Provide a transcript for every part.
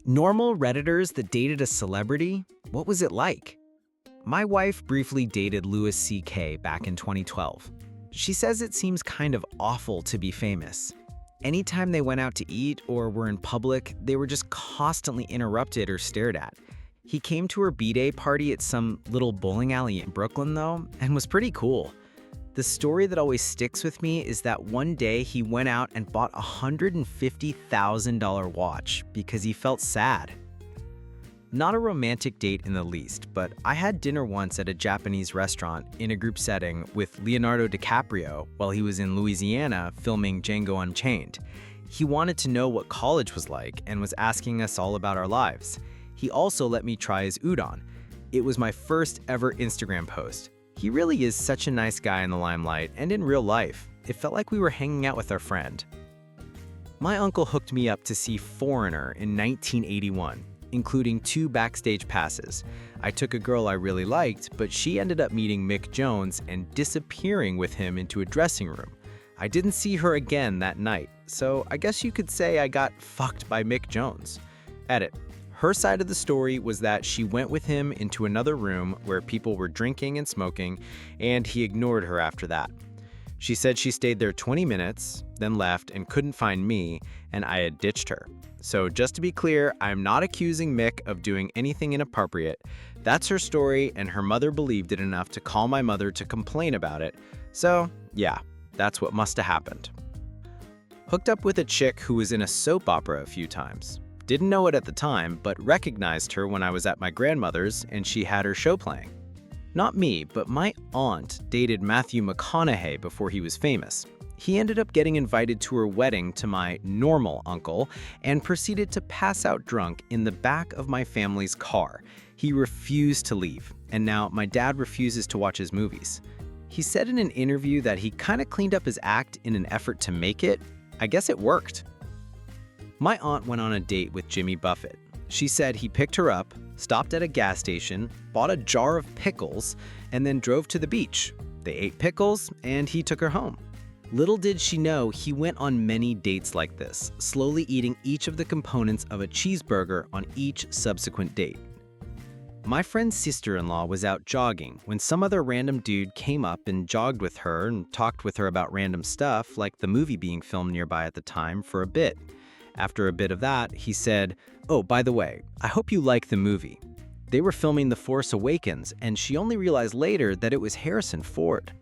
Normal Redditors that dated a celebrity? What was it like? My wife briefly dated Louis C.K. back in 2012. She says it seems kind of awful to be famous. Anytime they went out to eat or were in public, they were just constantly interrupted or stared at. He came to her B-Day party at some little bowling alley in Brooklyn, though, and was pretty cool. The story that always sticks with me is that one day he went out and bought a $150,000 watch because he felt sad. Not a romantic date in the least, but I had dinner once at a Japanese restaurant in a group setting with Leonardo DiCaprio while he was in Louisiana filming Django Unchained. He wanted to know what college was like and was asking us all about our lives. He also let me try his udon. It was my first ever Instagram post. He really is such a nice guy in the limelight and in real life. It felt like we were hanging out with our friend. My uncle hooked me up to see Foreigner in 1981, including 2 backstage passes. I took a girl I really liked, but she ended up meeting Mick Jones and disappearing with him into a dressing room. I didn't see her again that night, so I guess you could say I got fucked by Mick Jones. Edit. Her side of the story was that she went with him into another room where people were drinking and smoking, and he ignored her after that. She said she stayed there 20 minutes, then left and couldn't find me, and I had ditched her. So just to be clear, I'm not accusing Mick of doing anything inappropriate. That's her story, and her mother believed it enough to call my mother to complain about it. So yeah, that's what must have happened. Hooked up with a chick who was in a soap opera a few times. Didn't know it at the time, but recognized her when I was at my grandmother's and she had her show playing. Not me, but my aunt dated Matthew McConaughey before he was famous. He ended up getting invited to her wedding to my normal uncle and proceeded to pass out drunk in the back of my family's car. He refused to leave, and now my dad refuses to watch his movies. He said in an interview that he kind of cleaned up his act in an effort to make it. I guess it worked. My aunt went on a date with Jimmy Buffett. She said he picked her up, stopped at a gas station, bought a jar of pickles, and then drove to the beach. They ate pickles, and he took her home. Little did she know he went on many dates like this, slowly eating each of the components of a cheeseburger on each subsequent date. My friend's sister-in-law was out jogging when some other random dude came up and jogged with her and talked with her about random stuff, like the movie being filmed nearby at the time, for a bit. After a bit of that, he said, "Oh, by the way, I hope you like the movie." They were filming The Force Awakens, and she only realized later that it was Harrison Ford.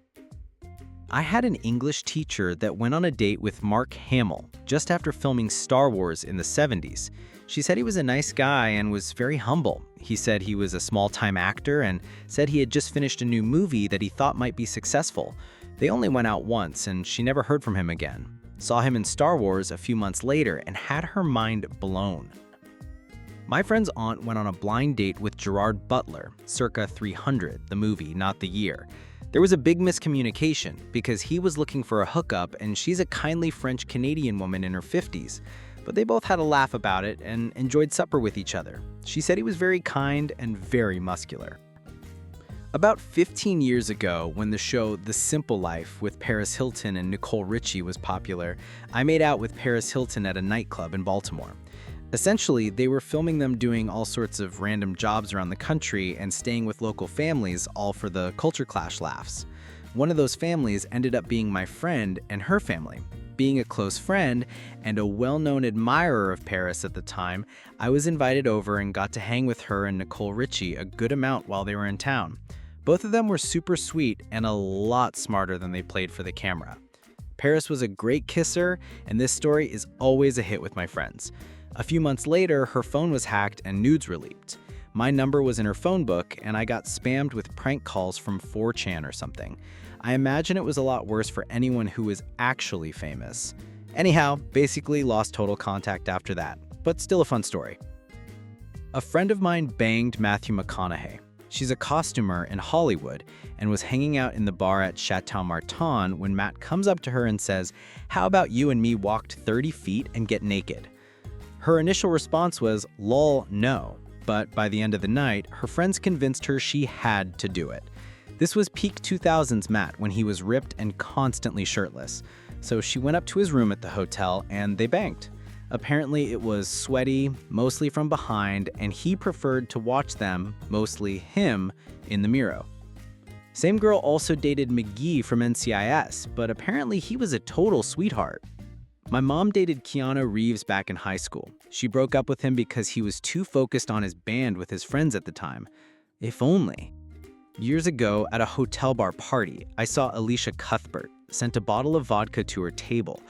I had an English teacher that went on a date with Mark Hamill just after filming Star Wars in the 70s. She said he was a nice guy and was very humble. He said he was a small-time actor and said he had just finished a new movie that he thought might be successful. They only went out once, and she never heard from him again. Saw him in Star Wars a few months later and had her mind blown. My friend's aunt went on a blind date with Gerard Butler, circa 300, the movie, not the year. There was a big miscommunication because he was looking for a hookup and she's a kindly French-Canadian woman in her 50s. But they both had a laugh about it and enjoyed supper with each other. She said he was very kind and very muscular. About 15 years ago, when the show The Simple Life with Paris Hilton and Nicole Richie was popular, I made out with Paris Hilton at a nightclub in Baltimore. Essentially, they were filming them doing all sorts of random jobs around the country and staying with local families, all for the culture clash laughs. One of those families ended up being my friend and her family. Being a close friend and a well-known admirer of Paris at the time, I was invited over and got to hang with her and Nicole Richie a good amount while they were in town. Both of them were super sweet and a lot smarter than they played for the camera. Paris was a great kisser, and this story is always a hit with my friends. A few months later, her phone was hacked and nudes were leaked. My number was in her phone book, and I got spammed with prank calls from 4chan or something. I imagine it was a lot worse for anyone who was actually famous. Anyhow, basically lost total contact after that, but still a fun story. A friend of mine banged Matthew McConaughey. She's a costumer in Hollywood and was hanging out in the bar at Chateau Martin when Matt comes up to her and says, "How about you and me walked 30 feet and get naked?" Her initial response was, "Lol, no." But by the end of the night, her friends convinced her she had to do it. This was peak 2000s Matt when he was ripped and constantly shirtless. So she went up to his room at the hotel and they banged. Apparently it was sweaty, mostly from behind, and he preferred to watch them, mostly him, in the mirror. Same girl also dated McGee from NCIS, but apparently he was a total sweetheart. My mom dated Keanu Reeves back in high school. She broke up with him because he was too focused on his band with his friends at the time. If only. Years ago, at a hotel bar party, I saw Alicia Cuthbert sent a bottle of vodka to her table.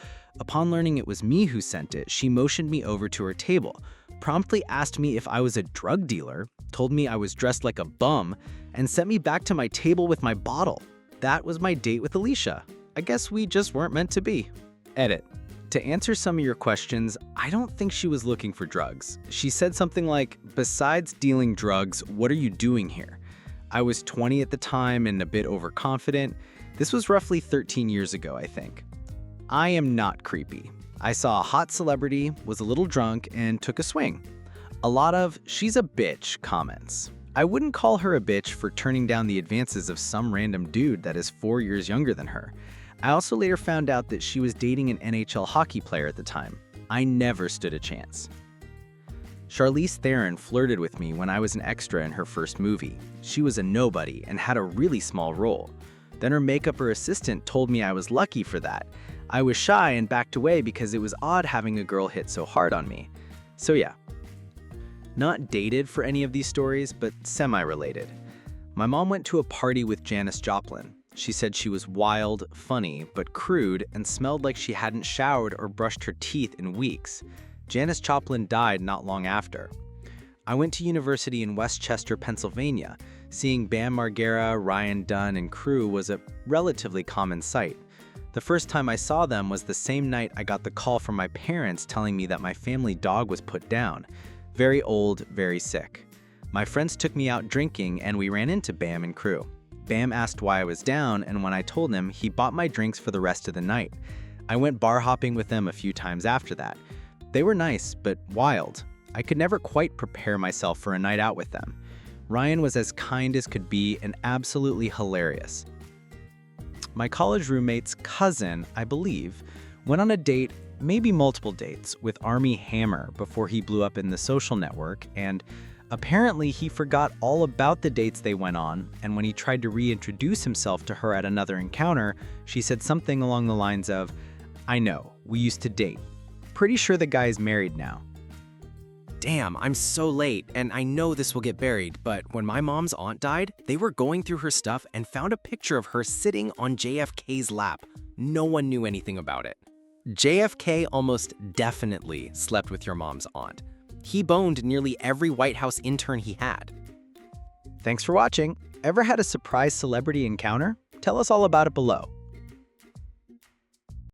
Upon learning it was me who sent it, she motioned me over to her table, promptly asked me if I was a drug dealer, told me I was dressed like a bum, and sent me back to my table with my bottle. That was my date with Alicia. I guess we just weren't meant to be. Edit. To answer some of your questions, I don't think she was looking for drugs. She said something like, "Besides dealing drugs, what are you doing here?" I was 20 at the time and a bit overconfident. This was roughly 13 years ago, I think. I am not creepy. I saw a hot celebrity, was a little drunk, and took a swing. A lot of "she's a bitch" comments. I wouldn't call her a bitch for turning down the advances of some random dude that is 4 years younger than her. I also later found out that she was dating an NHL hockey player at the time. I never stood a chance. Charlize Theron flirted with me when I was an extra in her first movie. She was a nobody and had a really small role. Then her makeup assistant told me I was lucky for that. I was shy and backed away because it was odd having a girl hit so hard on me. So yeah. Not dated for any of these stories, but semi-related. My mom went to a party with Janis Joplin. She said she was wild, funny, but crude, and smelled like she hadn't showered or brushed her teeth in weeks. Janis Joplin died not long after. I went to university in Westchester, Pennsylvania. Seeing Bam Margera, Ryan Dunn, and crew was a relatively common sight. The first time I saw them was the same night I got the call from my parents telling me that my family dog was put down. Very old, very sick. My friends took me out drinking and we ran into Bam and crew. Bam asked why I was down, and when I told him, he bought my drinks for the rest of the night. I went bar hopping with them a few times after that. They were nice, but wild. I could never quite prepare myself for a night out with them. Ryan was as kind as could be and absolutely hilarious. My college roommate's cousin, I believe, went on a date, maybe multiple dates, with Armie Hammer before he blew up in The Social Network, and apparently he forgot all about the dates they went on, and when he tried to reintroduce himself to her at another encounter, she said something along the lines of, "I know, we used to date. Pretty sure the guy's married now." Damn, I'm so late, and I know this will get buried, but when my mom's aunt died, they were going through her stuff and found a picture of her sitting on JFK's lap. No one knew anything about it. JFK almost definitely slept with your mom's aunt. He boned nearly every White House intern he had. Thanks for watching. Ever had a surprise celebrity encounter? Tell us all about it below.